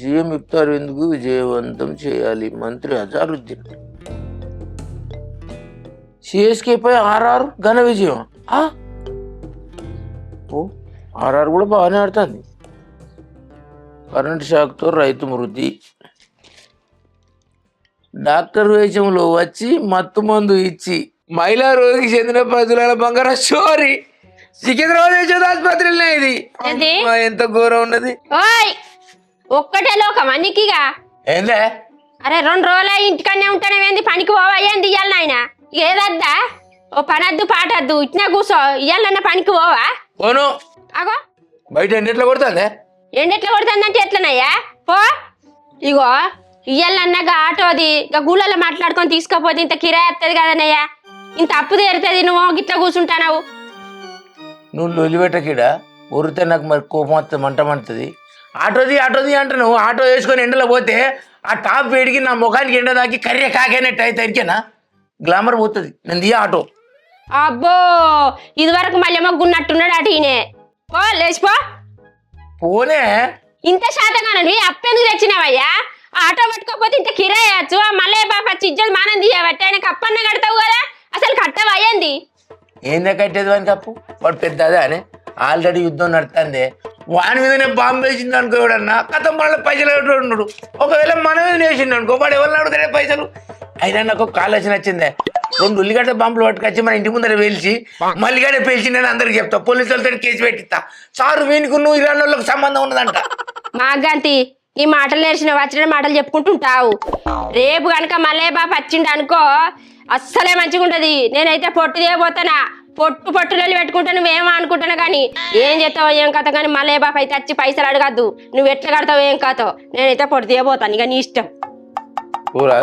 CM ఇఫ్తార్ ఎందుకు విజయవంతం చేయాలి మంత్రి అజారుద్దీన్. సిఎస్కే పై ఆర్ఆర్ ఘన విజయం. ఓ ఆర్ఆర్ కూడా బాగానే ఆడుతుంది. కరెంట్ షాక్తో రైతు మృతి. డాక్టర్ వేషంలో వచ్చి మత్తు మందు ఇచ్చి మహిళా రోగికి చెందిన 10 తులాల బంగారం చోరీ. సికింద్రాబాద్ యశోద ఆసుపత్రిలో ఇది. ఎంత ఘోరం ఉన్నది. ఒక్కటే లోకం అన్నికిగా ఏందే? అరే 2 రోజులు ఇంటికనే ఉంటానేంది, పనికి పోవా ఏంది ఇయ్యాలి నాయన? ఏదద్దా ఓ పనద్దు పాటద్దు ఇట్లా కూర్చో, ఇయ్యాలన్న పనికి పోవా? పోను. అగో బయట ఎండెట్లా కొడుతుందే? ఎండెట్లా కొడుతుందంటే ఎట్లనయ్యా? పో. ఇగో ఇయ్యాలన్నగా ఆటోది ఇక గూళ్ళలో మాట్లాడుకొని తీసుకోపోతే ఇంత కిరాయి వస్తుంది కదనయ్యా, ఇంత అప్పు తీరుతుంది. నువ్వు గిట్లా కూర్చుంటావు. నువ్వు లొలిపెట్టకిడా ఊరితే నాకు మరి కోపం వస్తుంది, మంట మంటుంది. ఆటోది అంటే నువ్వు ఆటో వేసుకొని ఎండలో పోతే ఆ టాప్ వేడికి నా ముఖానికి ఎండ దాకి కర్రె కాకైనట్టు అయితే తరికేనా గ్లామర్ పోతుంది. నేను దియా ఆటో. అబ్బో ఇది వరకు మళ్ళీ మగ్గున్నట్టున్నాడు అటు ఈయనే. పో లేచిపో. పోనే. ఇంత శాతగానవి అప్పెందుకు తెచ్చినావయ్యా? ఆటో పట్టుకోకపోతే ఇంత కిరాయచ్చు. మళ్ళీ బాబా ఇజ్జత్ మానం తీయబట్టి ఆయనకు అప్పన్న కడతావు కదా, అసలు కట్టవయ్యింది. ఏందే కట్టేది వానికి అప్పు? వాడు పెద్ద అదే అని ఆల్రెడీ యుద్ధం నడుతుంది. వాని మీదనే బాంబు వేసింది అనుకో ఎవడన్నా కథం వాళ్ళ పైసలు ఉన్నాడు. ఒకవేళ మన మీద వేసిండు అనుకో వాడు ఎవరిని అడుగుతాడే పైసలు. అయినా నాకు ఒక ఆలోచన వచ్చిందే, 2 ఉల్లిగడ్డ బాంబులు పట్టుకొచ్చి మన ఇంటి ముందర పేల్చి మల్లిగడ్డ పేల్చిందని అందరికి చెప్తా, పోలీసులతో కేసు పెట్టిస్తా. సారు వీనికి నువ్వు ఇలాంటి వాళ్ళకి సంబంధం ఉన్నదంట. మాగంతి ఈ మాటలు నేర్చిన వచ్చిన మాటలు చెప్పుకుంటుంటావు. రేపు కనుక మళ్ళీ బాబు వచ్చిండు అనుకో అస్సలే మంచిగా ఉంటది. నేనైతే పొట్టు తీయబోతానా, పొట్టులు పెట్టుకుంటా. నువ్వేమో అనుకుంటున్నా కానీ ఏం చేస్తావు ఏం కథ. కానీ మళ్ళీ బాబు అయితే వచ్చి పైసలు అడగద్దు. నువ్వు ఎట్లా కడతావు ఏం కథో. నేనైతే పొట్టు తీయబోతాను, ఇక నీ ఇష్టం. ఊరా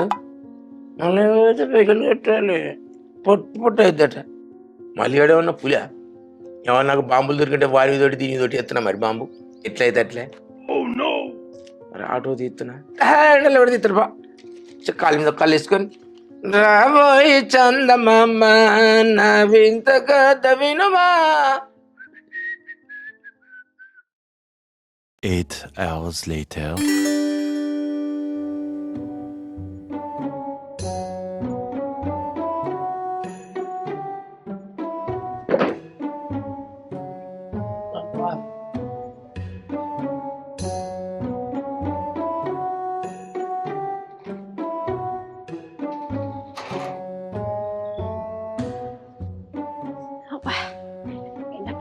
మళ్ళీ పైసలు కట్టాలి. పొట్టు అవుద్దట. మళ్ళీ ఏమన్నా పులా ఏమన్నా నాకు బాంబులు దొరికితే వారి తోటి దీనితోటి ఎత్తున్నా. మరి బాంబు ఎట్లయితే అట్లే. మరి ఆటో తీస్తున్నా ఎండలు ఎవరు తీస్తారు బా. కాళ్ళ మీద కాళ్ళు వేసుకొని రాబోయి చందమామ నా వింత కథ వినుమా. 8 hours later.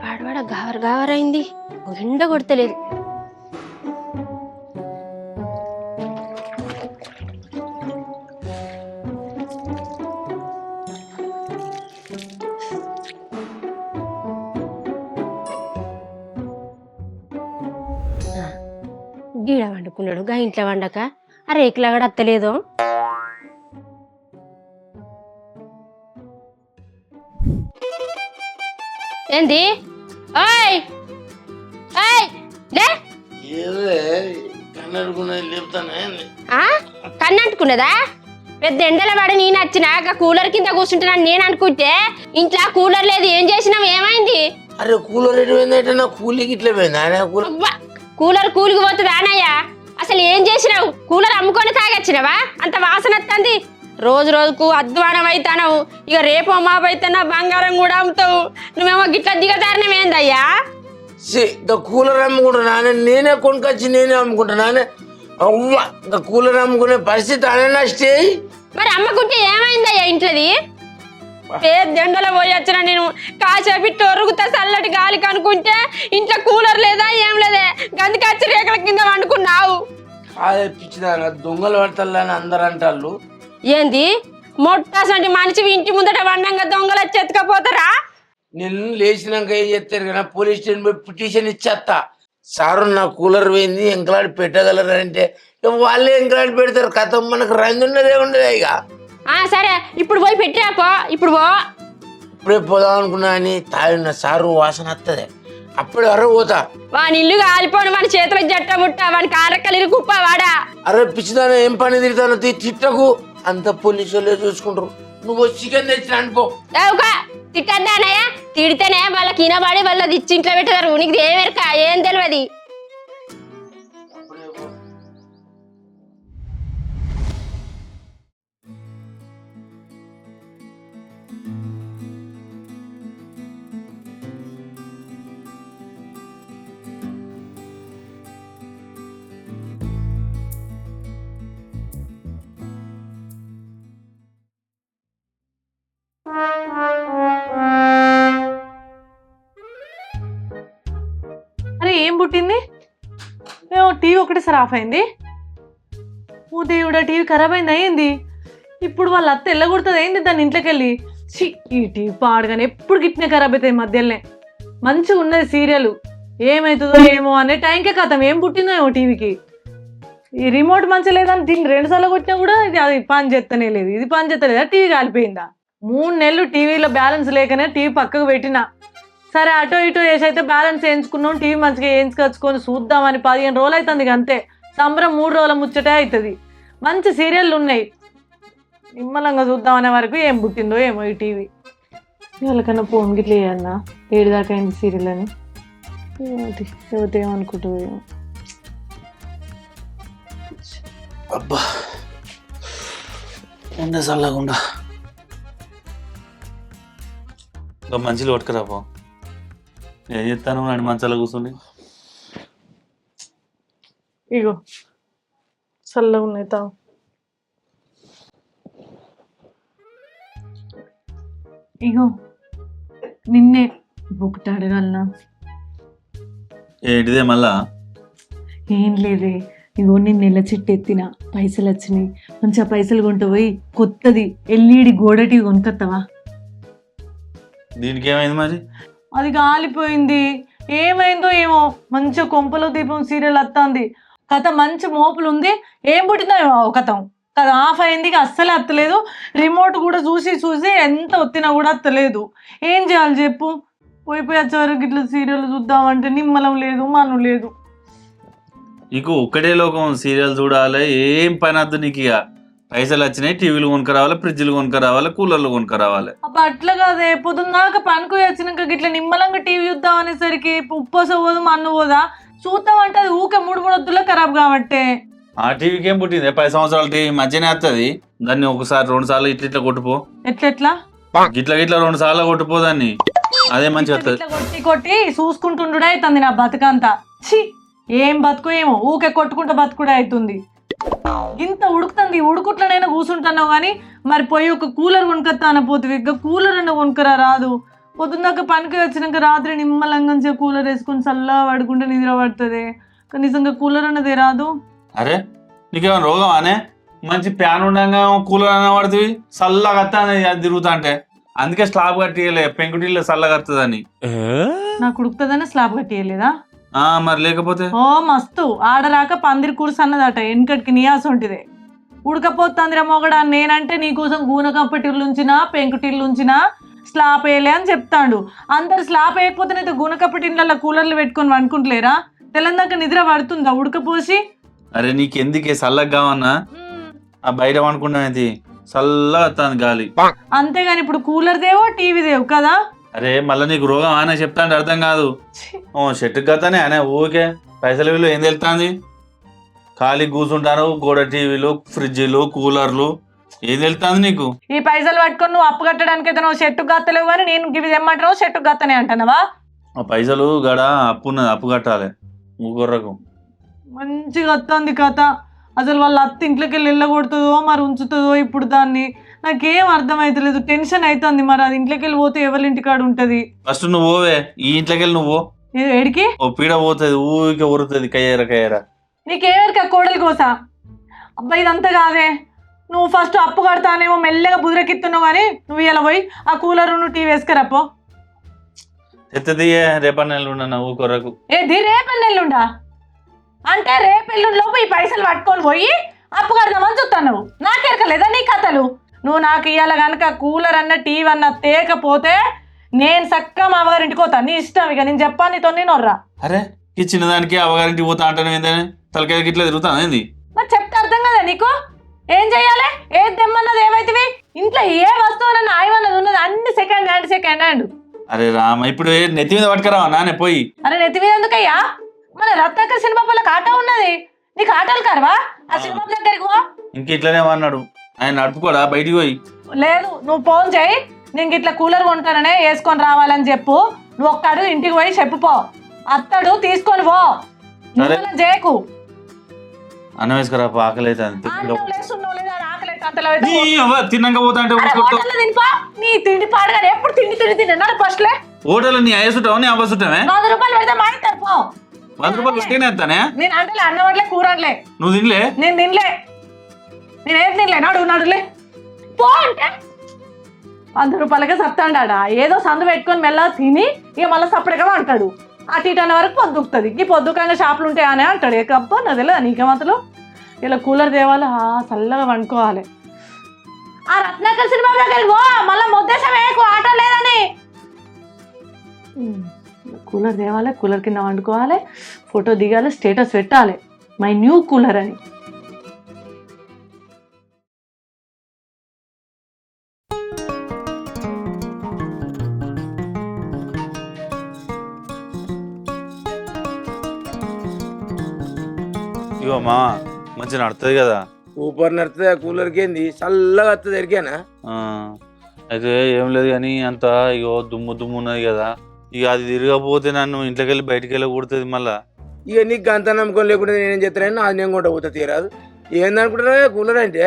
పాడవాడ గావరైంది, ఎండ కొడతలేదు. గీడ వండుకున్నాడు గా ఇంట్లో వండక ఆ రేకులా కూడా అత్తలేదు. ఏంది? ఓయ్ ఓయ్ లే. కన్నంటుకున్నదా? పెద్ద ఎండల వాడు నేను వచ్చినా కూలర్ కింద కూర్చుంటున్నాను నేను అనుకుంటే ఇంట్లో కూలర్ లేదు. ఏం చేసినావు? ఏమైంది? అరే కూలర్ ఎటుపోయిందంటే నా కూలికి ఇట్లా పోయింది. కూలర్ కూలికి పోతుంది ఆనయ్య. అసలు ఏం చేసినావు? కూలర్ అమ్ముకొని తాగొచ్చినావా? అంత వాసన వస్తుంది. రోజు రోజుకు అధ్వానం అవుతావు. ఇక రేపు అమ్మాపు అయితేనా బంగారం కూడా అమ్ముతావు. నువ్వేమో గిట్ల దిగదారినం ఏందయ్యా? కూలర్ అమ్ముకుంటున్నానే, నేనే కొనుకొచ్చి నేనే అమ్ముకుంటున్నానే. ఇంకా కూలర్ అమ్ముకునే పరిస్థితి అనే నష్టే. మరి అమ్మకుంటే ఏమైందయ్యా ఇంట్లోది? జెండలో పోయి వచ్చిన నేను కాసేపు టొరుగుతా చల్లటి గాలికి అనుకుంటే ఇంట్లో కూలర్ లేదా ఏం లేదే. గందుకు వచ్చి రేకుల కింద వండుకున్నావు. పిచ్చిదాన దొంగలు పడతాలని అందరు అంటారు. ఏంది? మొట్టసంటి మనిషి ఇంటి ముందట వండంగా దొంగలు వచ్చి ఎత్తుకపోతారా? నేను లేచినాక ఏం చేస్తారు కదా, పోలీస్ స్టేషన్ పోయి పిటిషన్ ఇచ్చేస్తా. సారు నా కూలర్ పోయింది ఎంకలాడి పెట్టగలరు అంటే వాళ్ళే ఎంకలాడి పెడతారు. కథ మనకు రంగు ఉన్నదే ఉండదు. ఇక సరే ఇప్పుడు పోయి పెట్టాపో. ఇప్పుడు ఇప్పుడే పోదాం అనుకున్నా అని తాగిన సారు వాసన వస్తుంది. అప్పుడే అర్ర పోతా. వాని ఇల్లు కాలిపోను, వాని చేతులకు జట్ట ముట్ట, వాని కారక్కలు కుప్ప వాడా. అరే పిచ్చిదాన ఏం పని తిడతాను తిట్టకు. అంత పోలీసు వాళ్ళే చూసుకుంటారు. నువ్వు చికెన్ తెచ్చిన అనుకో. తిట్టద్దానయ్యా? తిడితేనే వాళ్ళకి ఇనబడి వాళ్ళది ఇచ్చి ఇంట్లో పెట్టారు. నీకు ఏమెరక ఏం తెలియదు. అరే ఏం పుట్టింది? ఏమో టీవీ ఒకటేసారి ఆఫ్ అయింది. ఓ దేవుడా, టీవీ ఖరాబ్ అయింది అయింది. ఇప్పుడు వాళ్ళ అత్త ఎల్లగొడుతుంది అయింది దాన్ని ఇంట్లోకి వెళ్ళి. ఛీ, ఈ టీవీ పాడగానే ఎప్పుడు గిట్నే ఖరాబ్ అవుతాయి మధ్యలోనే. మంచిగా ఉన్నది సీరియల్, ఏమవుతుందో ఏమో అనే టైంకే కథం ఏం పుట్టిందో ఏమో టీవీకి. ఈ రిమోట్ మంచిగా లేదని దీన్ని 2 సార్లు కొట్టినా కూడా అది పని చేస్తనే లేదు, ఇది పని చేస్తలేదా, టీవీ కాలిపోయిందా. 3 నెలలు టీవీలో బ్యాలెన్స్ లేకనే టీవీ పక్కకు పెట్టినా. సరే అటో ఇటో వేసి అయితే బ్యాలెన్స్ వేయించుకున్నాం, టీవీ మంచిగా వేయించుకొచ్చుకొని చూద్దామని 15 రోజులు అవుతుంది ఇక అంతే. సంబరం 3 రోజుల ముచ్చటే అవుతుంది. మంచి సీరియళ్ళు ఉన్నాయి, నిమ్మలంగా చూద్దామనే వరకు ఏం పుట్టిందో ఏమో ఈ టీవీ. వాళ్ళకన్నా ఫోన్ గిట్ల అన్నా 7 దాకా అయింది సీరియల్ అని. యువత ఏమనుకుంటుందో ఏమో. అబ్బా ఉండే చల్లకుండా ఇంకా మంచిలు పట్టుకురాపో. ఏం చెప్తాను నాడు మంచాల కూర్చొని. ఇగో చల్లగా ఉన్నాయి తావు. ఇగో నిన్నే ఒకటి అడగాలనా? ఏంటిదే మళ్ళా? ఏం లేదే, ఇగో నేను నెల చెట్టు ఎత్తిన, పైసలు వచ్చినాయి, మంచిగా పైసలు కొంట పోయి కొత్తది ఎల్ఈడి గోడ టీవీ కొనుక్కొస్తావా? దీనికి ఏమైంది మరి? అది కాలిపోయింది, ఏమైందో ఏమో. మంచిగా కొంపలో దీపం సీరియల్ వస్తుంది, కథ మంచి మోపులు ఉంది, ఏం పుట్టిందో ఏమో కథం. కథ ఆఫ్ అయింది, అస్సలే అత్తలేదు. రిమోట్ కూడా చూసి చూసి ఎంత ఒత్తినా కూడా అత్తలేదు. ఏం చేయాలి చెప్పు? పోయి వచ్చేవరకు ఇట్లా సీరియల్ చూద్దామంటే నిమ్మలం లేదు, మనం లేదు. నీకు ఒక్కటే లోకం, సీరియల్ చూడాలి, ఏం పని వద్దు నీకు. ఇక పైసలు వచ్చినాయి, టీవీలు కొనుక్కరావాలి, ఫ్రిడ్జ్లు కొనుక్కరావాలి, కూలర్లు కొనుక్కరావాలి. అప్పుడు అట్లా కాదే, పొద్దున్నాక పనుకు వచ్చినాక ఇట్లా నిమ్మలంగా టీవీ చూద్దాం అనేసరికి ఉప్పు పోదు మన్ను పోదా. చూద్దామంటే అది ఊకే 3 వద్దులో ఖరాబ్ కాబట్టే. ఆ టీవీకి ఏం పుట్టింది? 10 సంవత్సరాల టీవీ మంచిగానే వస్తుంది. దాన్ని ఒకసారి 2 సార్లు ఇట్లా కొట్టుపో. ఎట్లెట్లా? గిట్ల 2 సార్లు కొట్టుపో దాన్ని, అదే మంచిగా వస్తుంది. కొట్టి కొట్టి చూసుకుంటుండే అవుతుంది నా బతుకంతా. ఛీ, ఏం బతుకు ఏమో, ఊకే కొట్టుకుంటా బతుకుడే అవుతుంది. ఇంత ఉడుకుతుంది, ఉడుకుట్లనైనా కూర్చుంటున్నావు కానీ మరి పోయి ఒక కూలర్ కొనుక్కొస్తా పోతుంది. ఇంకా కూలర్ అన్న కొనుక్కరా రాదు. పొద్దున్నాక పనికి వచ్చినాక రాత్రి నిమ్మలంగా కూలర్ వేసుకుని చల్లగా పడుకుంటే నిద్ర పడుతుంది. నిజంగా కూలర్ అన్నదే రాదు. అరే నీకేమైనా రోగం అనే? మంచి ప్యాన్ ఉండగా కూలర్ అన్న పడుతుంది, చల్లగా వస్తుంది అది తిరుగుతా అంటే. అందుకే స్లాబ్ కట్టియలే, పెంకుటిల్లో చల్లగా వస్తుందని. నాకు ఉడుకుతుందనే స్లాబ్ కట్టియలేదా? మరి లేకపోతే ఓ మస్తు ఆడరాక పందిరి కూర్సు అన్నదట, వెనకటికి నియాస ఉంటిదే. ఉడకపోతుందిరా మొగడా, నేనంటే నీకోసం గూన కంపటిర్లు ఉంచినా పెంకుటిర్లు ఉంచినా స్లాబ్ వేయలే అని చెప్తాడు. అందరు స్లాబ్ వేయకపోతేనైతే గూన కంపటిర్లలో కూలర్లు పెట్టుకొని వండుకుంటలేరా? తెలంగాణ నిద్ర పడుతుందా ఉడకపోసి? అరే నీకెందుకే చల్లగా కావన్నా? ఆ బయట వండుకుంటామేది చల్లగా వస్తుంది గాలి. అంతేగాని ఇప్పుడు కూలర్ దేవో టీవీ దేవు కదా. అరే మళ్ళీ నీకు రోగం అనే చెప్తా అంటే అర్థం కాదు. చెట్టుకు కథనే అనే ఊరికే పైసల విలువ ఏం తెలుస్తుంది? ఖాళీ కూర్చుంటారు, గోడ టీవీలు, ఫ్రిడ్జ్లు, కూలర్లు, ఏం తెలుస్తుంది నీకు? ఈ పైసలు పట్టుకొని నువ్వు అప్పు కట్టడానికి అయితే నువ్వు చెట్టుకు గత్తలేవు కానీ నేను ఇవి తెమ్మంటావు చెట్టుకు గత్తనే అంటున్నావా? ఆ పైసలు గడ అప్పు ఉన్నది, అప్పు కట్టాలి ఊకొర్రకు. మంచిగా వస్తుంది కథ. అసలు వాళ్ళ అత్త ఇంట్లోకి వెళ్ళి వెళ్ళగొడుతుందో మరి ఉంచుతుందో ఇప్పుడు దాన్ని, నాకేం అర్థమైతలేదు. టెన్షన్ అవుతుంది. మరి అది ఇంట్లోకి వెళ్ళి పోతే ఎవరి ఇంటికాడ ఉంటది? ఫస్ట్ నువ్వు పోవే, ఈ ఇంట్లోకి వెళ్ళి నువ్వు ఏడికి? ఓ పీడ పోతుంది, ఊరికే ఉరుతుంది కయ్యారా కయ్యారా. నీకేమరికా కోడలి కోసా? అబ్బా ఇదంతా కాదే, నువ్వు ఫస్ట్ అప్పు కడతానేమో మెల్లగా బుదిరెక్కిస్తున్నావు కానీ నువ్వు ఇలా పోయి ఆ కూలర్ నువ్వు టీవీ వేసుకురాపో. ఎత్తదియే రేపటి నెలలు ఊకొర్రకు. ఏది రేపెళ్ళి ఎల్లుండా? అంటే రేపెల్లుండి లోపు ఈ పైసలు పట్టుకొని పోయి అప్పు కడదామని చూస్తాను. నాకెరకలేదా నీ కథలు? నువ్వు నాకు ఇవాళ కనుక కూలర్ అన్న టీవీ అన్న తేకపోతే నేను చక్కగా మా అమ్మగారింటికి పోతాను. నీ ఇష్టం, ఇక నేను చెప్పాను నీతో నొర్రా. అరే ఈ చిన్నదానికి అవగారింటికి పోతా అంటాను ఏంటనే తలకాయ ఇట్లా తిరుగుతాను ఏంది? మరి చెప్తే అర్థం కదా నీకు? ఏం చెయ్యాలి? ఏది తెమ్మన్నది ఏమైతే ఇంట్లో ఏ వస్తువులన్నా ఆయమన్నది ఉన్నది అన్ని సెకండ్ హ్యాండ్. అరే రామ, ఇప్పుడు నెత్తి మీద పట్టుకురావా నానే పోయి? అరే నెత్తి మీద ఎందుకయ్యా? మన రత్నాకర్ సినిమా వాళ్ళకి ఆట ఉన్నది, నీకు ఆటలు కరవా? ఆ సినిమా దగ్గరికి పో. ఇంక ఇట్లనే అన్నాడు ఆయన, నడుపుకోడా బయటికి పోయి? లేదు, నువ్వు ఫోన్ చేయి, నేను ఇట్లా కూలర్ కొంటాననే వేసుకొని రావాలని చెప్పు. నువ్వు ఒక్కడు ఇంటికి పోయి చెప్పుపో, అత్తడు తీసుకొని పో. చేయకు అన్నం వేసుకురా, ఆకలి అయితే తిన్నాక పోతా అంటే నీ తిండి పాడుగా ఎప్పుడు తిండి తిండి తిన్నాడు ఫస్ట్లే హోటల్ నీ అయ్యేసుంటావా నీ అవ్వసుంటావే 100 రూపాయలు పెడితే మాట్లాడు పో 100 రూపాయలు పెట్టేనే ఎత్తానే నేను అంటే అన్నం వండలే కూర వండలే నువ్వు తినలే నేను తినలే నేనేం తినలే నడులే పో అంటే 100 రూపాయలకే సత్తాడా ఏదో సందు పెట్టుకొని మెల్లగా తిని ఇక మళ్ళీ సపరేట్గా అంటాడు అటు ఇటు అనే వరకు పొద్దుకుతుంది ఈ పొద్దుకంగా షాపులు ఉంటాయనే అంటాడు ఏ కప్ప నా తెలియదు నీకేమంతలో ఇలా కూలర్ తేవాలి చల్లగా వండుకోవాలి ఆ రత్నాకర్ సినిమా దగ్గరికి పో మళ్ళీ మొద్దేశం వేయకు ఆట లేదని కూలర్ తేవాలి కూలర్ కింద వండుకోవాలి ఫోటో దిగాలి స్టేటస్ పెట్టాలి మై న్యూ కూలర్ అని ఇగో మామ మంచిగా నడుతుంది కదా సూపర్ నడుతుంది ఆ కూలర్కి ఏంది చల్లగా వస్తుంది ఎరికేనా ఆ, అయితే ఏం లేదు కానీ అంత ఇగో దుమ్ము దుమ్ము ఉన్నది కదా ఇక అది తిరగకపోతే నన్ను ఇంట్లోకి వెళ్ళి బయటికి వెళ్ళి కొడుతుంది మళ్ళా ఇక నీకు గంత నమ్మకం లేకుండా నేనేం చెప్తానని అది నేను కూడా పోతా తీరాదు ఏందనుకుంటున్నా కూలర్ అంటే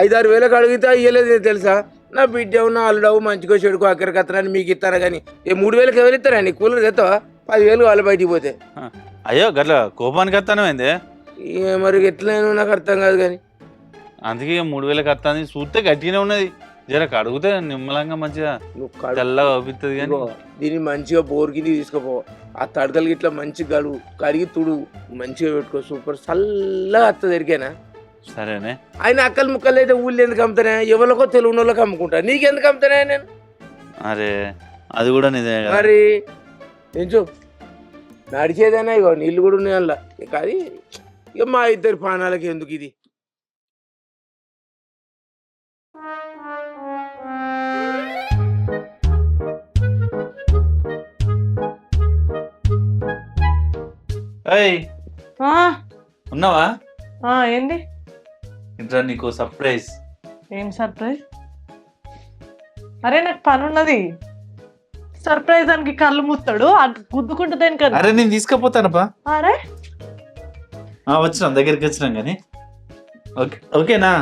5-6 వేలకు అడిగితే ఇయ్యలేదు తెలుసా నా బిడ్డ నా అల్లుడవు మంచిగా చెడుకో అక్కడికి వస్తానని మీకు ఇస్తాను కానీ 3,000 ఎవరు ఇస్తారండి కూలర్ తెస్తావా 10,000 వాళ్ళు బయటికి పోతే అయ్యో గట్ల కోపానికి వస్తాను ఏంది ఇక మరి ఎట్లయినా నాకు అర్థం కాదు కానీ అందుకే 3,000కి వస్తుంది చూస్తే గట్టిగానే ఉన్నది జర కడుగుతే నిమ్మలంగా మంచిగా నువ్వు తెల్లగా అవుతుంది కానీ దీన్ని మంచిగా బోర్ కింద తీసుకుపో ఆ తడకలకి ఇట్లా మంచి గడువు కడిగి తుడు మంచిగా పెట్టుకో సూపర్ చల్లగా వస్తుంది ఎరికేనా సరేనే ఆయన అక్కలు ముక్కలు అయితే ఊళ్ళో ఎందుకు అమ్ముతానే ఎవరికో తెలుగు వాళ్ళకి అమ్ముకుంటా నీకెందుకు అమ్ముతానే నేను అరే అది కూడా నిజమే కదా మరి ఎంచు నడిచేదైనా ఇగో నీళ్ళు కూడా ఉన్నాయి అందులో ఇక అది ఇక మా ఇద్దరు ప్రాణాలకి ఎందుకు ఇది ఏయ్ ఉన్నావా ఏంది ఇంట్లో నీకు సర్ప్రైజ్ ఏం సర్ప్రైజ్ అరే నాకు పని ఉన్నది సర్ప్రైజ్ దానికి కళ్ళు మూస్తాడు గుద్దుకుంటుందని కదా అరే నేను తీసుకుపోతానప్పా అరే వచ్చినాం దగ్గరికి వచ్చినాం కానీ ఓకే ఓకేనా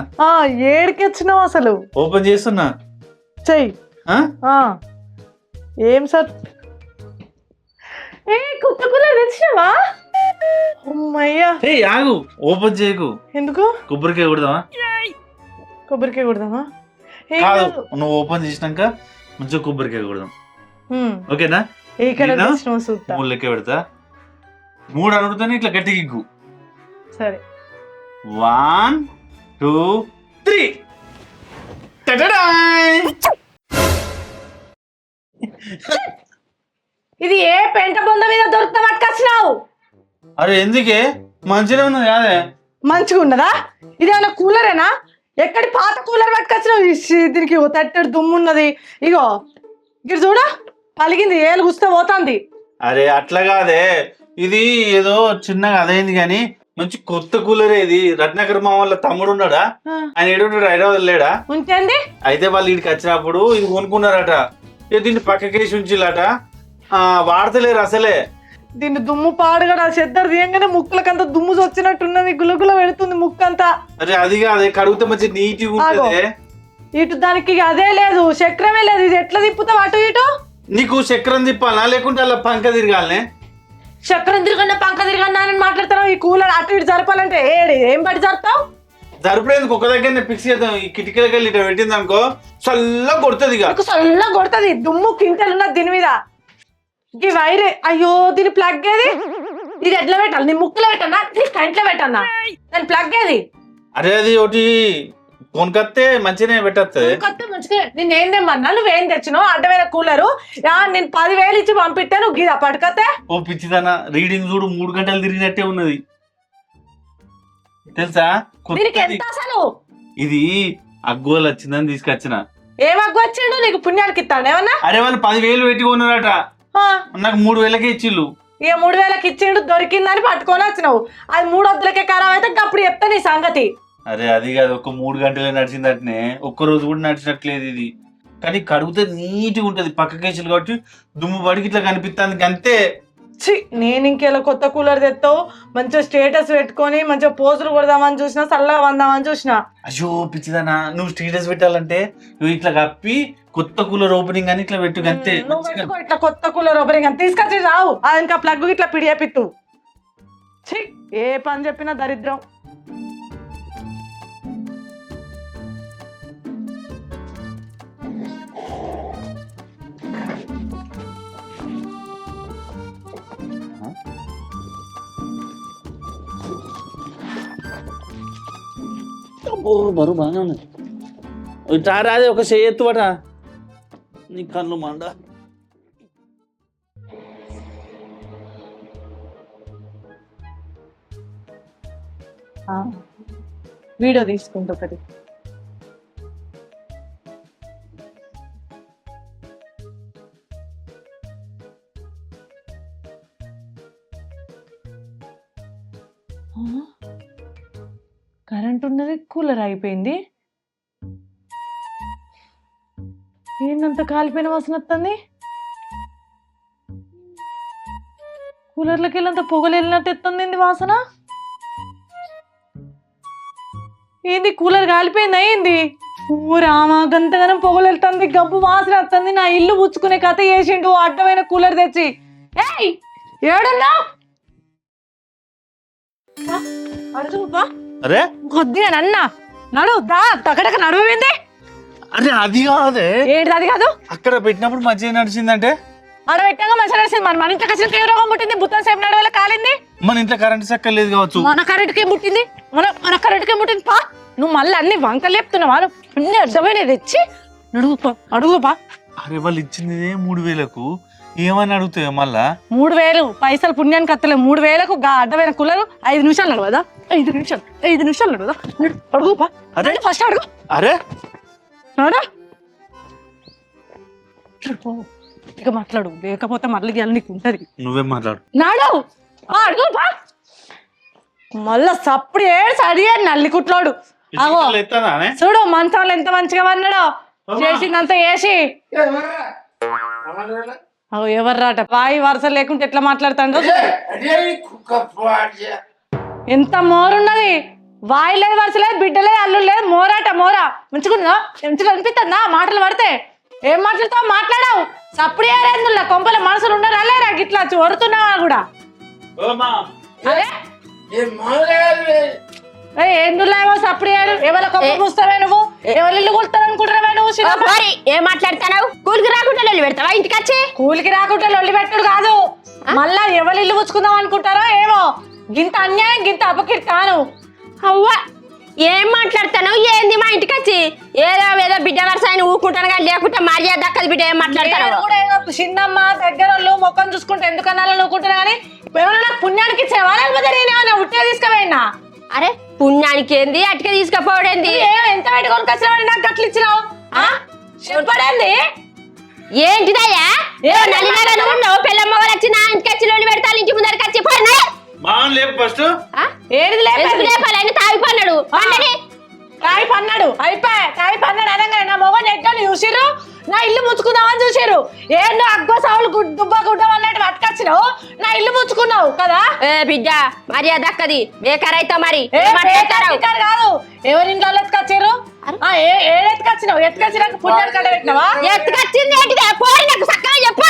ఏడికి వచ్చినావు అసలు ఓపెన్ చేస్తున్నా చెయ్యి ఏం సార్ కొత్త కూలర్ తెచ్చినావా అమ్మయ్యా ఆగు ఓపెన్ చేయకు ఎందుకు కొబ్బరికాయ కొడదామా కొబ్బరికాయ కొడదామా కాదు నువ్వు ఓపెన్ చేసినాక మంచిగా కొబ్బరికాయ కొడదాం ఓకేనా ఇక్కడ నేనా? తెచ్చినావు సూత్తా 3 లెక్క పెడతా 3 అనుకుంటానే ఇట్లా గట్టిగా ఇగ్గు సరే 1 2 3 టటడాయ్! ఇది ఏ పెంట బొంద మీద దొరుకుతా పట్టుకొచ్చినావు అరే ఎందుకే మంచిగా ఉన్నది కాదే మంచిగా ఉన్నదా ఇదేమన్నా కూలరేనా ఎక్కడి పాత కూలర్ పట్టుకొచ్చినావు దీనికి తట్టడు దుమ్ము ఉన్నది ఇగో ఇక్కడ చూడ పలిగింది ఏలు గుస్తే పోతుంది అరే అట్లా కాదే ఇది ఏదో చిన్నగా అదైంది కానీ మంచి కొత్త కూలర్ ఇది రత్నాకర్ మా వాళ్ళ తమ్ముడు ఉన్నాడా ఆయన ఏడుంటాడు హైదరాబాద్ లేడా ఉంచండి అయితే వాళ్ళు ఇక్కడికి వచ్చినప్పుడు ఇది కొనుక్కున్నారట దీన్ని పక్కకేసి ఉంచిల్లట వాడతలేరు అసలే దీన్ని దుమ్ము పాడుగా చెద్దరు తీయంగానే ముక్కులకంతా దుమ్ము వచ్చినట్టున్నది గులగుల పెడుతుంది ముక్కంతా అరే అది కాదే కడిగితే మంచి నీట్గా ఉంటుంది ఇటు దానికి అదే లేదు చక్రమే లేదు ఇది ఎట్లా తిప్పుతావు అటు ఇటు నీకు చక్రం తిప్పాలా లేకుంటే అలా పంక తిరగాలనే చక్రం తిరగన్నా పంక తిరగన్నా అని మాట్లాడతావు ఈ కూలర్ అటు ఇటు జరపాలంటే ఏం పడి జరుపుతావు జరపలేదు ఒక దగ్గర ఫిక్స్ చేద్దాం ఈ కిటికీలకి వెళ్ళి ఇట్లా పెట్టింది అనుకో చల్లగా కొడుతుంది ఇక చల్ల కొడుతుంది దుమ్ము కింటలు ఉన్నది దీని మీద ఈ వైరే అయ్యో దీని ప్లగ్ ఏది ఇది ఎట్లా పెట్టాలి నీ ముక్కులో పెట్టన్నా నీ కంట్లో పెట్టన్నా దాని ప్లగ్ ఏది అరే అది ఒకటి కొనుకొస్తే మంచిగానే పెట్టేస్తుంది కొత్త మంచిగా నేను ఏం తెమ్మన్నా నువ్వేం తెచ్చినావు అడ్డమైన కూలరు నేను 10,000 ఇచ్చి పంపిస్తే నువ్వు గీదా పడుకతే ఓ పిచ్చిదన రీడింగ్ చూడు 3 గంటలు తిరిగినట్టే ఉన్నది తెలుసా దీనికి ఎంత అసలు ఇది అగ్గోలు వచ్చిందని తీసుకొచ్చిన ఏం అగ్గు వచ్చిండు నీకు పుణ్యానికి ఇస్తాను ఏమన్నా అరే వాళ్ళు 10,000 పెట్టి కొన్నారట నాకు 3,000కే ఇచ్చిళ్ళు ఇక 3,000కి ఇచ్చిండు దొరికిందని పట్టుకొని వచ్చినావు అది 3 ఖరాబ్ అయితే అప్పుడు చెప్తా నీ సంగతి అరే అది కాదు ఒక 3 గంటలే నడిచిందటనే ఒక్క రోజు కూడా నడిచినట్లేదు ఇది కానీ కడిగితే నీట్గా ఉంటది పక్క కేసులు కాబట్టి దుమ్ము పడికి ఇట్లా కనిపిస్తుంది అంతే ఛీ, నేను ఇంకేలా కొత్త కూలర్ తెస్తావు మంచిగా స్టేటస్ పెట్టుకొని మంచిగా పోజులు కొడదామని చూసినా చల్లగా వందామని చూసిన. అయ్యో పిచ్చిదానా, నువ్వు స్టేటస్ పెట్టాలంటే నువ్వు ఇట్లా కప్పి కొత్త కూలర్ ఓపెనింగ్ అని ఇట్లా పెట్టు అంతే. నువ్వు పెట్టుకో ఇట్లా కొత్త కూలర్ ఓపెనింగ్ అని తీసుకొచ్చి రావు అది ఇంకా ప్లగ్ ఇట్లా పిడియాపిత్తు. ఛీ, ఏ పని చెప్పినా దరిద్రం. బరువు బాగానే ఉన్నాయి. తారాదే ఒక చేయెత్తుబట నీ కళ్ళు మండ. వీడియో తీసుకుంటా ఒకటి. కరెంట్ ఉన్నది, కూలర్ అయిపోయింది. ఏందంత కాలిపోయిన వాసన వస్తుంది? కూలర్లకి వెళ్ళంత పొగలు వెళ్ళినట్టు ఎత్తుంది వాసన. ఏంది కూలర్ కాలిపోయింది అయింది? ఓ రామా, గంతగానం పొగలు వెళ్తుంది, గబ్బు వాసన వస్తుంది. నా ఇల్లు పుచ్చుకునే కథ చేసిండు అడ్డమైన కూలర్ తెచ్చి. ఏయ్ ఏడున్నా? అడుగుబా. అరే కొద్దిగా నన్నా నడు దా తగడక నడువేంది? అరే అది కాదే. ఏంటి అది కాదు? అక్కడ పెట్టినప్పుడు మంచిగా నడిచిందంటే ఆడ పెట్టాక మంచిగా నడిచింది. మన ఇంట్లో వచ్చిన తీవ్రంగా పుట్టింది, బుత్తం సేపు నడవల కాలింది. మన ఇంట్లో కరెంట్ చక్కర్ లేదు కావచ్చు. మన కరెంట్కి ఏం పుట్టింది? మన కరెంట్కి ఏం పుట్టింది? పా నువ్వు మళ్ళీ అన్ని వంకలు చెప్తున్నావా? అన్ని అర్థమైనది తెచ్చి అడుగుపా అడుగుపా. అరే వాళ్ళు ఇచ్చింది 3000కు ఏమని అడుగుతాయో మళ్ళా. 3000 పైసలు పుణ్యానికి అత్తలేదు. 3000కు అడ్డమైన కులరు 5 నిమిషాలు నడవదా? 5 నిమిషాలు నడవదా? అడుగుపా. అదే ఫస్ట్ అడుగు. అరే నాడా ఇక మాట్లాడు, లేకపోతే మళ్ళీ గెల నీకు ఉంటది. నువ్వేం మాట్లాడు. నాడు అడుగుపా. మళ్ళా సప్పుడు ఏడ్స్ అడిగాడు నల్లి కుట్లోడు. అగో చూడు మంచంలో ఎంత మంచిగా వన్నాడో, చేసిందంతా వేసి. అగో ఎవర్రాట వాయి వరుస లేకుంటే ఎట్లా మాట్లాడుతాడో. ఎంత మోరున్నది, వాయి లేదు, వరుస లేదు, బిడ్డ లేదు, అల్లు లేదు, మోరాట మోరా. మంచిగా మంచిగా అనిపిస్తుందా మాటలు పడితే? ఏం మాట్లాడతావు? మాట్లాడావు సప్పుడు ఏరేందుల్లా కొంపల మనసులు ఉండరా లేరా గిట్లా వరుతున్నావా కూడా? ఎందులో సప్పుడు ఎవరి కొమ్మ పూస్తావే నువ్వు? ఎవరి ఇల్లు కూలుతావు అనుకుంటున్నావే నువ్వు? ఏం మాట్లాడుతున్నావు? కూలికి రాకుండా లొల్లి పెడతావా? ఇంటికి వచ్చి కూలికి రాకుండా లొల్లి పెట్టుడు కాదు, మళ్ళా ఎవరి ఇల్లు పుచ్చుకుందాం అనుకుంటారో ఏమో. గింత అన్యాయం, గింత అపకీర్తాను. అవ్వా ఏం మాట్లాడతాను? ఏంది మా ఇంటికి వచ్చి? ఏదో బిడ్డ వరుస ఆయన ఊరుకుంటాను కానీ లేకుంటే మర్యాద దక్కదు బిడ్డ. ఏం మాట్లాడతాను? కూడా ఏదో చిన్నమ్మ దగ్గర వాళ్ళు మొక్కను చూసుకుంటే ఎందుకన్నా అనుకుంటున్నా కానీ ఏమన్నా నాకు పుణ్యానికి ఇచ్చావా? లేకపోతే నేనేమన్నా ఉట్టే తీసుకుపోయినా? అరే పుణ్యానికి ఏంది, అటుకే తీసుకుపోవడేంది? ఎంత పెట్టుకొని కష్టపడి నాకు గట్లు ఇచ్చినావు చెప్పడేంది? ఏంటిదయ్యా నలిలాగా ఉండవు? పిల్లమ్మ వాళ్ళు వచ్చి నా ఇంటికి వచ్చి లోని పెడతాను, ఇంటి ముందరికి వచ్చి పోయినా ఏది లేపాలని తాగిపోన్నాడు. తాయి పన్నాడు అయిపోయా. తాయి పన్నాడు అనగానే నా మొగని ఎట్లా చూసిరు, నా ఇల్లు ముచ్చుకుందామని చూసిరు. ఏంటో అగ్గో సావులు దుబ్బ గుడ్డం అన్నట్టు పట్టుకొచ్చినావు, నా ఇల్లు ముచ్చుకున్నావు కదా. బిడ్డ మర్యాద దక్కది, బేకార్ అవుతావు. మరి కాదు ఎవరి ఇంట్లో ఎత్తుకొచ్చారు? ఏడెత్తుకొచ్చినావు? ఎత్తుకొచ్చినాక పుణ్యాలు కట్ట పెట్టినావా? ఎత్తుకొచ్చింది ఏంటిదే? పోయి నాకు చక్కగా చెప్పు.